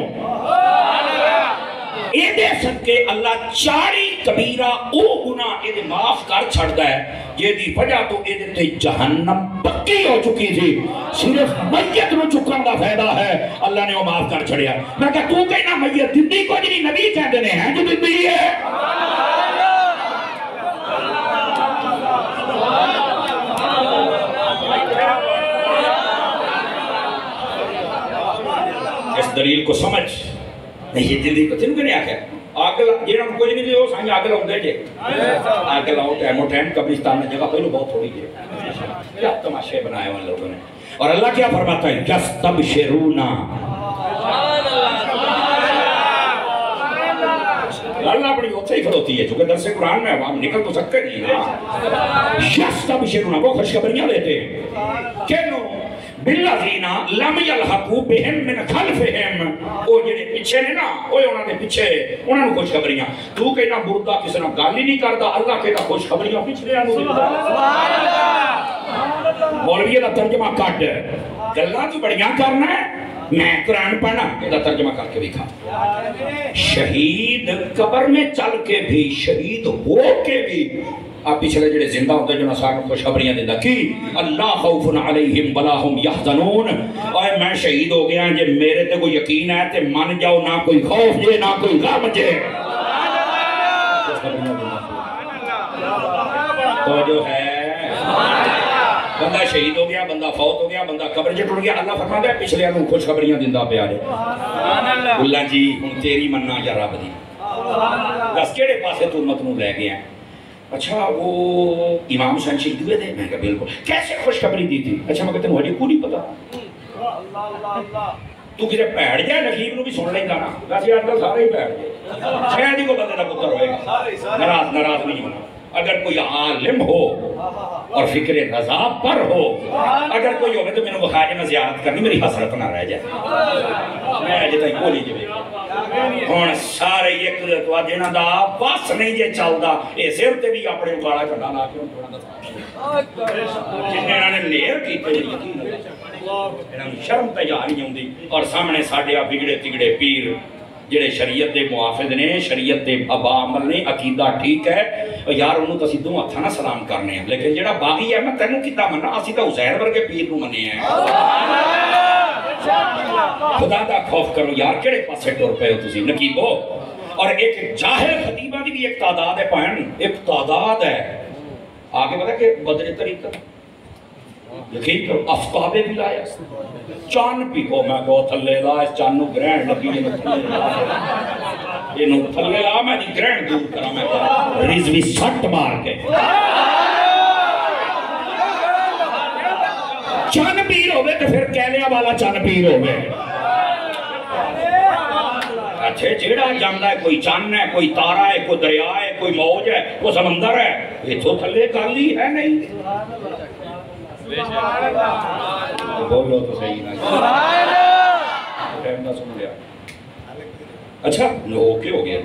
اے دے صدقے اللہ 40 کبیرہ او گناہ اے دے معاف کر چھڑدا ہے یہ دی وجہ تو اے دے تے جہنم پکی ہو چکی تھی صرف میت نو چکن دا فائدہ ہے اللہ نے وہ معاف کر چھڑیا میں کہا تو کہنا میت دندی کو جنی نبی کہہ دینے ہیں جو دندی ہے اس دلیل کو سمجھ نہیں یہ دلی کو تنوں کے نہیں آکھا آگل یہ نام کوئی نہیں دیو سانگی آگل ہوں دے جے آگل آؤ ٹائم و ٹائم قبرستان میں جگہ پہلو بہت تھوڑی جے کیا تماشے بنائے ان لوگوں نے اور اللہ کیا فرماتا ہے یستبشرونا اللہ اپنی ہوتے ہی کھڑوتی ہے چونکہ درس قرآن میں ہم نکل تو سکتے نہیں نا یستبشرونا وہ خوشخبریاں لیتے ہیں کینو بالذین لم یلحقوا بہم من خلفہم او جڑے پیچھے نے نا اوے انہاں دے پیچھے انہاں نوں خوشخبریاں تو کہنا مردہ کسی نال گل ہی نہیں کردا اللہ کہتا خوشخبریاں پچھلے نوں دیندا سبحان اللہ مولوی دا ترجمہ کٹ گلاں تو بڑیاں کرنا ہے میں قرآن پڑھنا یہ ترجمہ کر کے دکھا شہید قبر میں چل کے بھی شہید ہو کے بھی آپ پچھلے جڑے زندہ ہوتے جو نصاروں کو خبریاں دیتا کی اللہ خوف علیہم ولا ہم یحزنون اور میں شہید ہو گیا جے میرے تے کوئی یقین ہے تے من جاؤ نہ کوئی خوف جے نہ کوئی غم جے تو جو ہے بندہ شہید ہو گیا بندہ فوت ہو گیا بندہ قبر چ ٹر گیا اللہ فرماتا ہے پچھلے نوں خوشخبریاں دیندا پیا جے اللہ جی ہن تیری مننا یا رب دی بس کیڑے پاسے تو امت نوں لے گئے ہیں اچھا وہ امام حسین شہید ہوئے تھے میں کہا بالکل کیسے خوشخبری دی تھی اچھا میں کہتے ہیں مجھے کو نہیں پتا تو کسے بیٹھ جائے نقیب نو بھی سن لیں گا نا ویسے آج کل سارے ہی بیٹھ جائے شاید ہی کو بندے کا پتر ہوئے گا ناراض نہیں ہونا اگر کوئی عالم ہو اور فکر رضا پر ہو اگر کوئی ہوگا تو میں نے بخوا کے میں زیارت کرنی میری حسرت نہ رہ جائے میں اجے تک بولی جائے ہون سارے ایک تو دینا دا بس نہیں جے چلدا اے سر تے بھی اپنے گالا کڈا لا کے تھوڑا دا جنہیں انہوں نے لیر کیتے یقین انہوں نے شرم تے جا نہیں ہوندی اور سامنے ساڈے بگڑے تگڑے پیر جڑے شریعت دے محافظ نے شریعت دے ابا عمل نے عقیدہ ٹھیک ہے یار انہوں تو سیدھوں ہتھاں نہ سلام کرنے ہیں لیکن جڑا باغی ہے میں تینوں کیتا مننا اسی تا عزیر ورگے پیر نوں مننے ہیں خدا دا خوف کرو یار کیڑے پاسے ٹر پئے ہو تسی نقیبو اور ایک جاہل خطیبہ دی بھی ایک تعداد ہے پہن ایک تعداد ہے آگے پتہ کہ بدر طریقہ یقین کرو افطابے بھی لایا چان پی کو میں کو تھلے لا اس چانو گرہن لگی یہ تھلے لا میں دی گرہن دور کرا میں ریزوی سٹ مار کے چان پیر ہوئے تو پھر کہلیا والا چان پیر ہوئے اچھے جیڑا جاندہ ہے کوئی چان ہے کوئی تارا ہے کوئی دریا ہے کوئی موج ہے کوئی سمندر ہے یہ تو تھلے کالی ہے نہیں بولو تو صحیح نہ ٹائم نہ سن لیا اچھا اوکے ہو گیا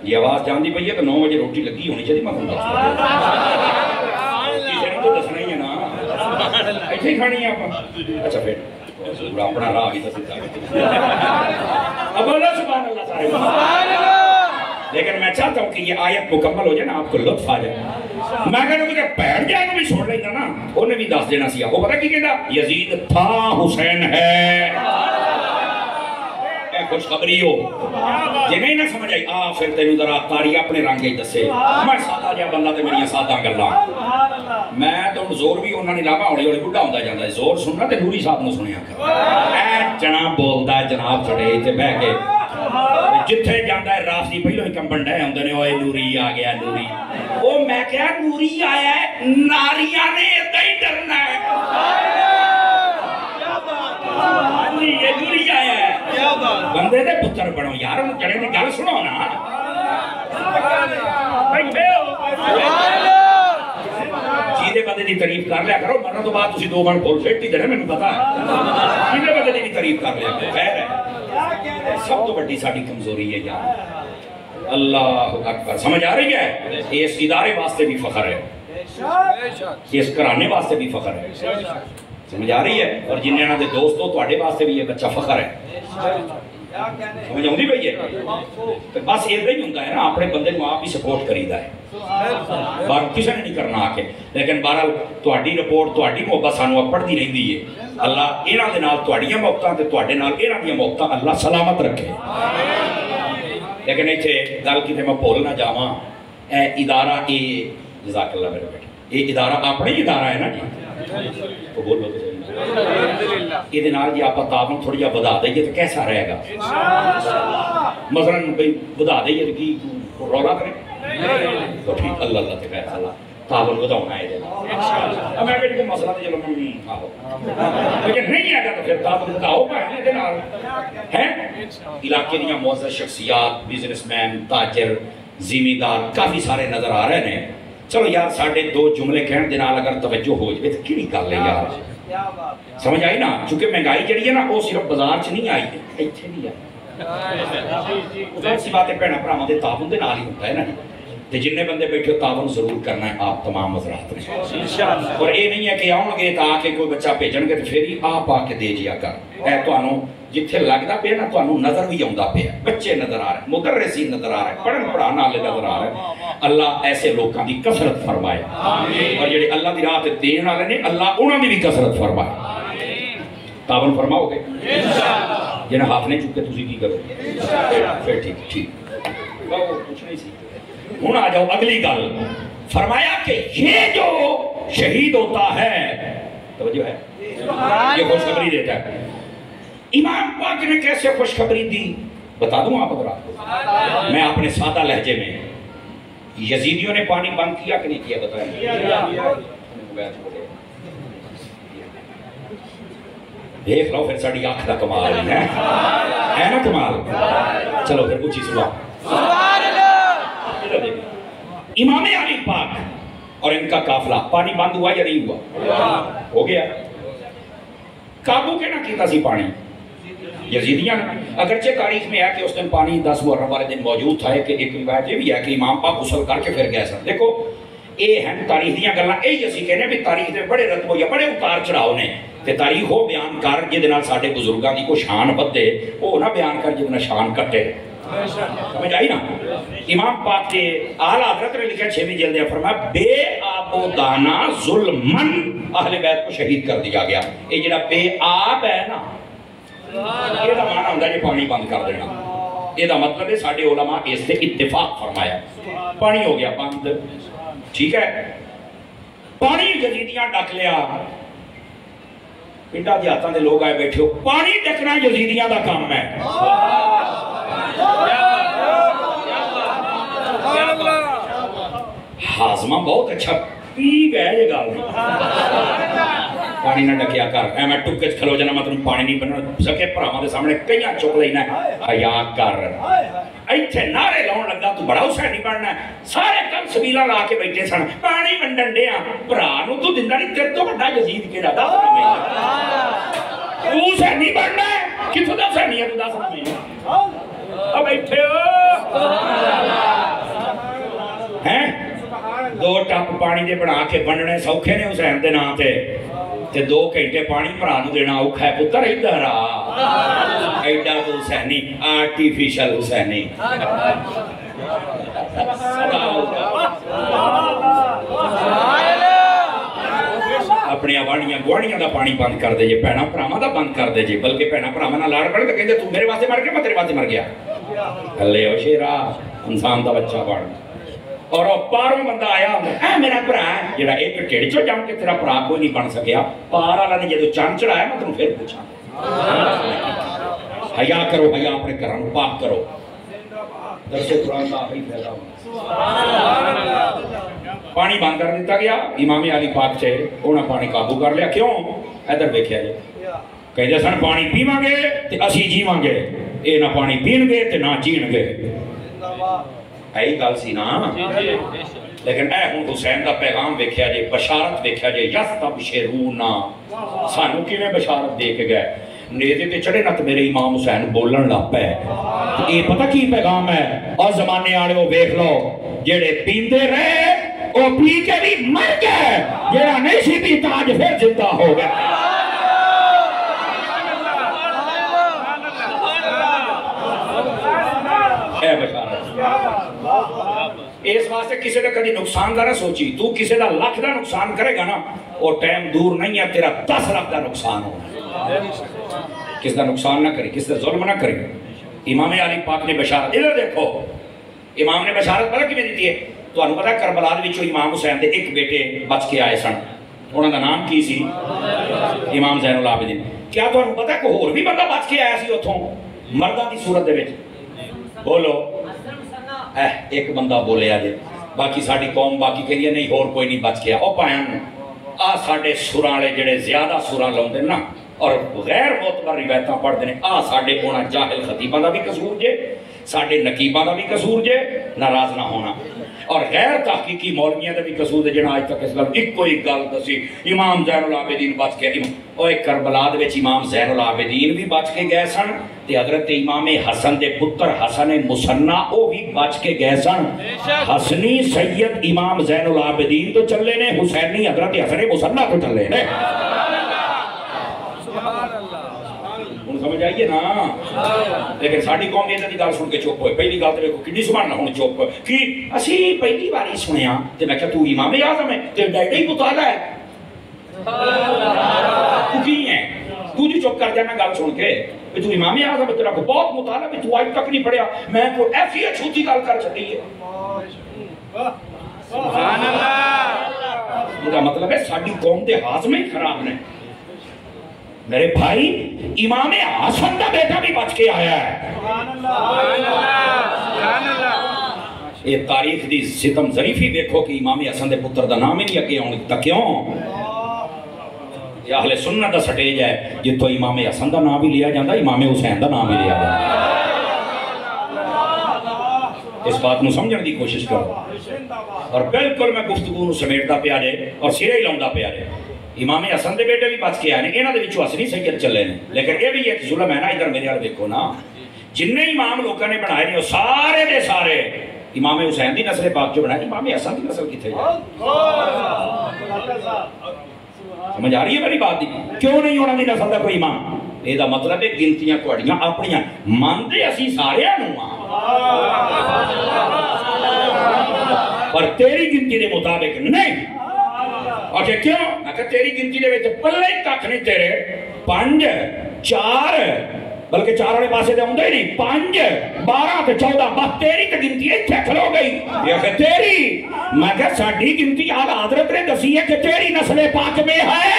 یہ آواز جاندی پئی ہے کہ 9 بجے روٹی لگی ہونی چاہیے میں کسی نے تو دسنا ہی ہے نا ایسے ہی کھانی ہے آپ اچھا پھر اپنا راہ ہی تو سکتا اب اللہ سبحان اللہ سارے لیکن میں چاہتا ہوں کہ یہ آیت مکمل ہو جائے نا آپ کو لطف آ جائے میں کہتا ہوں کہ بیٹھ جائے بھی چھوڑ لیں گا نا انہیں بھی دس دینا سیا وہ پتا کی کہتا یزید تھا حسین ہے خوشخبری ہو جی نہیں نہ سمجھ آئی آ پھر تینوں ذرا تاری اپنے رنگ ہی دسے میں سادہ جہا بندہ تے میری سادہ گلاں میں تو زور بھی انہاں نے لاوا ہولی ہولی بڈھا ہوندا جاندا ہے زور سننا تے نوری صاحب نو سنیا کر اے جناب بولدا ہے جناب چڑے تے بیٹھ کے جتھے جاندا ہے راستی پہلو ہی کمبن ڈے ہوندے نے اوئے نوری آ گیا نوری او میں کہیا نوری آیا ہے ناریاں نے ادھا ہی ڈرنا ہے یہ نوری آیا ہے بندے دے پتر بنو یار انہوں جڑے نے گل سنو نا بیٹھے ہو جیدے بندے دی تعریف کر لیا کرو مرنا تو بعد تسی دو بار بول فیٹی دے رہے میں نے پتا ہے جیدے بندے دی تعریف کر لیا کرو خیر ہے سب تو بڑی ساڑی کمزوری ہے یار اللہ اکبر سمجھ آ رہی ہے اس ادارے واسطے بھی فخر ہے اس کرانے واسطے بھی فخر ہے سمجھ آ رہی ہے اور جنہیں انہوں نے دوستوں تو آڑے واسطے بھی یہ بچہ فخر ہے سمجھ آؤں دی بھئی ہے بس یہ بھی ہوتا ہے نا اپنے بندے کو آپ بھی سپورٹ کریدہ ہے بار کسی نے نہیں کرنا آکے لیکن بہرحال تہاڈی رپورٹ تہاڈی محبت سانو پڑھدی رہندی ہے اللہ انہاں دے نال تہاڈیاں محبتاں تے تہاڈے نال انہاں دیاں محبتاں اللہ سلامت رکھے لیکن ایتھے گل کیتے میں بھول نہ جاواں اے ادارہ اے جزاک اللہ میرے بیٹے یہ ادارہ اپنا ہی ادارہ ہے نا جی تو بولو تو صحیح یہ دنال جی آپ تعاون تھوڑی جا بدا دئیے تو کیسا رہے گا مثلا بھئی بدا دئیے تو کی رولا کریں تو ٹھیک اللہ اللہ تے خیر اللہ تعاون بداؤنا ہے جناب اب میں بیٹھ کو مسئلہ تو چلو میں آہو لیکن نہیں آگا تو پھر تعاون بداؤ پہ ہے دنال ہیں علاقے دیا معزز شخصیات بزنس مین تاجر زمیندار کافی سارے نظر آ رہے ہیں چلو یار ساڑھے دو جملے کہنے دنال اگر توجہ ہو جائے تو کیڑی کر لے یار سمجھ آئی نا چونکہ مہنگائی جڑی ہے نا وہ صرف بازار چ نہیں آئی ہے ایتھے بھی آئی ایسی باتیں بھیڑاں بھراواں دے تعاون دے نال ہی ہوتا ہے نا تے جننے بندے بیٹھے تعاون ضرور کرنا ہے آپ تمام حضرات نے اور یہ نہیں ہے کہ آؤں گے تو آ کے کوئی بچہ بھیجن گے تو پھر ہی آپ آ کے دے جیا کر اے تانوں جتھے لگدا پیا نا تانوں نظر بھی آوندا پیا بچے نظر آ رہے مدرسین نظر آ رہے پڑھن پڑھانے والے نظر آ رہے اللہ ایسے لوگاں دی کثرت فرمائے اور جڑے اللہ دی راہ تے دین والے نے اللہ انہاں دی بھی کثرت فرمائے تعاون فرماؤ گے انشاءاللہ جنہیں ہاتھ نہیں چکے تسی کی کرو پھر ٹھیک ٹھیک کچھ نہیں سی ہوں آ جاؤ اگلی گل فرمایا کہ یہ جو شہید ہوتا ہے توجہ ہے یہ خوشخبری دیتا ہے امام پاک نے کیسے خوشخبری دی بتا دوں آپ حضرات کو میں اپنے سادہ لہجے میں یزیدیوں نے پانی بند کیا کہ نہیں کیا بتائیں دیکھ لو پھر ساڑی آنکھ دا کمال ہے نا کمال چلو پھر کچھ ہی سبحان امام علی پاک اور ان کا قافلہ پانی بند ہوا یا نہیں ہوا ہو گیا قابو کے نہ کیتا سی پانی یزیدیاں اگرچہ تاریخ میں ہے کہ اس دن پانی 10 محرم والے دن موجود تھا کہ ایک روایت یہ بھی ہے کہ امام پاک غسل کر کے پھر گئے سن دیکھو اے ہیں تاریخ دیاں گلاں اے اسی کہنے بھی تاریخ دے بڑے رتبو یا بڑے اتار چڑھاؤ نے تے تاریخ ہو بیان کر جے نال ساڈے بزرگاں دی کو شان بدے او نہ بیان کر جے نال شان کٹے سمجھ آئی نا امام پاک کے اعلی حضرت نے لکھا 6ویں جلد ہے فرمایا بے آب و دانا ظلمن اہل بیت کو شہید کر دیا گیا یہ جڑا بے آب ہے نا یہ دا معنی ہوندا ہے پانی بند کر دینا یہ دا مطلب ہے ساڈے علماء اس سے اتفاق فرمایا پانی ہو گیا بند ٹھیک ہے پانی یزیدیاں ڈک لیا پنڈا دیہاتاں دے لوگ آئے بیٹھے ہو پانی ڈکنا یزیدیاں دا کام ہے ہاضمہ بہت اچھا پی گئے یہ گال نہیں پانی نہ ڈکیا کر میں ٹکے کھلو جانا مطلب پانی نہیں بننا سکے پراما دے سامنے کئیاں چک لینا ہے حیا کر ایتھے نعرے لاؤن لگا تو بڑا حسینی بننا ہے سارے کم سبیلا لا کے بیٹھے سن پانی ونڈن دیا برا نو تو دندا نہیں تیرے تو بڑا یزید کے دادا تو حسینی بننا ہے کتوں دا حسینی ہے تو دا سمجھ اب بیٹھے ہو ہیں دو ٹپ پانی دے بنا کے بننے سوکھے نے حسین دے نام تے 2 گھنٹے پانی پرانو دینا اوکھا ہے پتر ادھر آ ایڈا تو حسینی آرٹیفیشل حسینی اب اپنے واڑیاں گواڑیاں دا پانی بند کر دے جے، بھیناں بھراواں دا بند کر دے جے، بلکہ بھیناں بھراواں نال لڑ پڑے تے کہندے تو میرے واسطے مر گیا میں تیرے واسطے مر گیا۔ اللہ او شیرا انسان دا بچہ بن، اور وہ پاروں بندہ آیا اے میرا بھرا ہے جڑا ایک ٹھڑ چوں جم کے تیرا بھرا کوئی نہیں بن سکیا، پار والا نے جدوں چن چڑھایا میں تینوں پھر پوچھاں۔ حیا کرو، حیا اپنے گھراں نوں پاک کرو۔ درس قرآن دا آخری فائدہ پانی بند کر دیتا گیا، امام علی پاک سے انہاں پانی قابو کر لیا۔ کیوں؟ ادھر دیکھیا جائے کہندے سن پانی پیواں گے تے اسی جیواں گے، اے نہ پانی پین گے تے نہ جین گے۔ ایہی گل سی نا، لیکن اے ہن حسین دا پیغام ویکھیا جے، بشارت ویکھیا جے، یستبشرون سانو کیویں بشارت دے کے گئے۔ نیزے تے چڑھے نہ تے میرے امام حسین بولن لگ پے، اے پتہ کی پیغام ہے؟ اور زمانے والے او ویکھ لو جڑے پیندے رہے او پی کے بھی مر گئے، جڑا نہیں سی پیتا اج پھر زندہ ہو گئے۔ اے بشارت اس واسطے کسی نے کدی نقصان دا نہ سوچی، تو کسی دا لاکھ دا نقصان کرے گا نا وہ ٹائم دور نہیں ہے تیرا 10 لاکھ دا نقصان ہوگا۔ کس دا نقصان نہ کرے، کس دا ظلم نہ کرے۔ امام علی پاک نے بشارت، ادھر دیکھو امام نے بشارت پتہ کیویں دیتی ہے؟ تانوں پتہ کربلا دے وچوں امام حسین دے ایک بیٹے بچ کے آئے سن، انہاں دا نام کی سی؟ امام زین العابدین۔ کیا تانوں پتہ کہ ہور بھی بندہ بچ کے آیا سی اتھوں مرداں دی صورت دے وچ؟ بولو ایک بندہ بولے آجے، باقی ساڑی قوم باقی کہ لیے نہیں ہور کوئی نہیں بچ گیا۔ او پائن ساڑے سورالے جڑے زیادہ سورال ہوندے نا اور غیر معتبر روایتاں پڑھ دینے، ساڑے ہونا جاہل خطیبہ دا بھی قصور جے، ساڑے نقیبہ دا بھی قصور جے، ناراض نہ ہونا، اور غیر تحقیقی مولویاں دا بھی قصور دے جنہاں آج تک اسلام ایک کوئی گل دسی امام زین العابدین بچ کے۔ اوہ کربلا دے وچ امام زین العابدین بھی بچ کے گئے سن تے حضرت امام حسن دے پتر حسن مصنع او بھی بچ کے گئے سن۔ حسنی سید امام زین العابدین تو چلے نے، حسینی حضرت حسن مصنع تو چلے نے۔ ہن سمجھ آئیے نا، لیکن ساڑی قوم یہ دی گل سن کے چپ ہوئے۔ پہلی گل تے دیکھو کنی سبحان اللہ ہن چپ کہ اسی پہلی باری سنیا تے میں کہا تو امام اعظم ہے تے ڈیڈی مطالعہ ہے، تو کی ہے؟ تو جی چپ کر جانا گل سن کے کہ تو امام اعظم ہے، تیرا کو بہت مطالعہ ہے، تو آج تک نہیں پڑھیا، میں کو ایسی چھوٹی گل کر چکی ہے۔ سبحان اللہ، یہ مطلب ہے ساڑی قوم دے ہاضمے ہی خراب نے۔ میرے بھائی امام حسن دا بیٹا بھی بچ کے آیا ہے۔ یہ تاریخ دی ستم ظریفی دیکھو کہ امام حسن دے پتر دا نام ہی نہیں اگے آنے تک کیوں؟ یہ اہل سنت دا سٹیج ہے جتوں امام حسن دا نام بھی لیا جاندہ، امام حسین دا نام بھی لیا جاندہ۔ اس بات نو سمجھنے دی کوشش کرو، اور بالکل میں گفتگو نو سمیٹدا پیا جائے اور سرے ہی لاؤندا پیا جائے۔ امام حسن دے بیٹے بھی بچ کے آئے ہیں، انہاں دے وچوں حسنی سید چلے نے، لیکن یہ بھی ایک ظلم ہے نا۔ ادھر میرے والے دیکھو نا، جننے امام لوگوں نے بنائے نہیں سارے دے سارے امام حسین دی نسل پاک جو بنائے، امام حسن دی نسل کتنے جائے؟ سمجھ آ رہی ہے میری بات دی؟ کیوں نہیں انہاں دی نسل دا کوئی امام؟ یہ دا مطلب ہے گنتیاں کوڑیاں اپنیاں ماندے اسی سارے نوں پر تیری گنتی دے مطابق نہیں۔ آکے کیوں؟ میں کہا تیری گنتی دے ویچے پلے تک نہیں تیرے، 5 4 بلکہ 4 والے پاسے دے ہوندے نہیں، 5 12 تے 14 بس تیری تے گنتی اتھے کھلو گئی۔ یہ کہ تیری، میں کہا ساڑھی گنتی آدھا حضرت نے دسی ہے کہ تیری نسل پاک میں ہے۔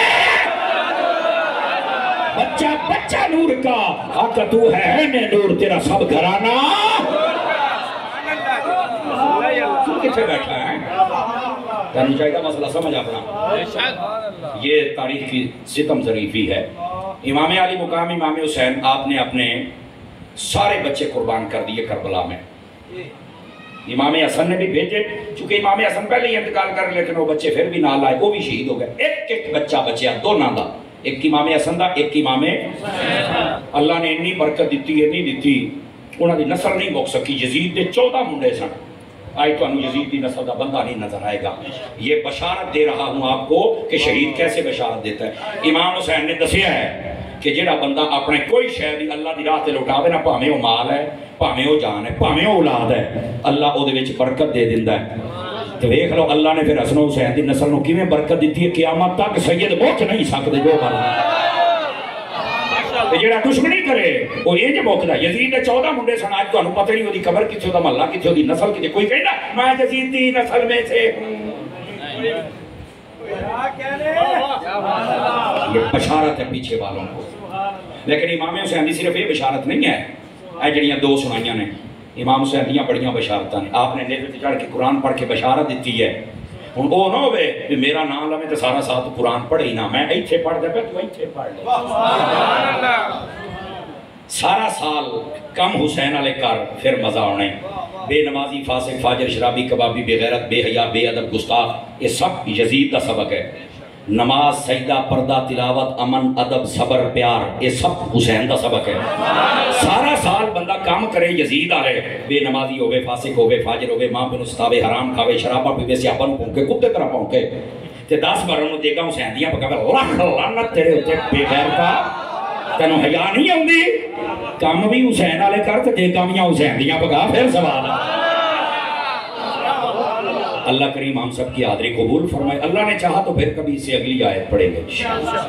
بچہ بچہ نور کا، آقا تو ہے نے نور تیرا سب گھرانا۔ تو کتھے بیٹھا ہے؟ تنہی چاہیے گا مسئلہ سمجھ اپنا۔ یہ تاریخ کی ستم ظریفی ہے۔ امام علی مقام امام حسین آپ نے اپنے سارے بچے قربان کر دیے کربلا میں۔ امام حسن نے بھی بھیجے، چونکہ امام حسن پہلے ہی انتقال کر لیکن وہ بچے پھر بھی نال آئے، وہ بھی شہید ہو گئے۔ ایک ایک بچہ بچیا دونوں دا، ایک امام حسن دا ایک امام اللہ نے اتنی برکت دیتی اتنی دیتی، انہوں دی نسل نہیں بک سکی۔ یزید دے 14 منڈے سن، آئی تو انہوں یزید دی نسل دا بندہ نہیں نظر آئے گا۔ یہ بشارت دے رہا ہوں آپ کو کہ شہید کیسے بشارت دیتا ہے۔ امام حسین نے دسیا ہے کہ جڑا بندہ اپنے کوئی شے بھی اللہ دی راہ تے لٹاوے نا، بھاویں وہ مال ہے، بھاویں وہ جان ہے، بھاویں وہ اولاد ہے، اللہ او دے وچ برکت دے دیندا ہے۔ تو دیکھ لو اللہ نے پھر حسن و حسین دی نسل نو کیویں برکت دیتی ہے، قیامت تک سید مک نہیں سکتے جو مرضی جڑا دشمنی کرے وہ انج موکدا۔ یزید دے 14 منڈے سن، اج تانوں پتہ نہیں اودی قبر کتھے، دا محلہ کتھے، اودی نسل کتھے، کوئی کہندا میں یزید دی نسل میں سے یہ بشارت ہے پیچھے والوں کو۔ لیکن امام حسین دی صرف یہ بشارت نہیں ہے، اے جڑیاں دو سنائیاں نے امام حسین دیاں بڑیاں بشارتاں نے، آپ نے نیزے تے چڑھ کے قرآن پڑھ کے بشارت دیتی ہے۔ ہن او نہ ہوئے کہ میرا نام لوے تے سارا ساتھ قرآن پڑھے ہی نہ، میں ایتھے پڑھ دے پہ تو ایتھے پڑھ لے، سارا سال کم حسین والے کر پھر مزہ ہونے۔ بے نمازی، فاسق، فاجر، شرابی، کبابی، بے غیرت، بے حیا، بے ادب، گستاخ، یہ سب یزید کا سبق ہے۔ نماز، سجدہ، پردہ، تلاوت، امن، ادب، صبر، پیار، یہ سب حسین کا سبق ہے۔ سارا سال بندہ کام کرے یزید آ رہے، بے نمازی ہوئے، فاسق ہوئے، فاجر ہوئے، ماں پہ ستاوے، حرام کھاوے، شرابہ پیوے، سیاپا نو پونکے، کتے طرح پونکے، تے 10 بار انہوں دے گا حسین دیاں پکا لکھ لعنت تیرے ہوتے بے غیرتا، تینوں حیا نہیں آؤندی؟ کام بھی حسین والے کر تے دے کامیاں حسین دیاں پکا، پھر سوال ہے۔ اللہ کریم ہم سب کی حاضری قبول فرمائے۔ اللہ نے چاہا تو پھر کبھی اس سے اگلی آیت پڑھیں گے انشاءاللہ۔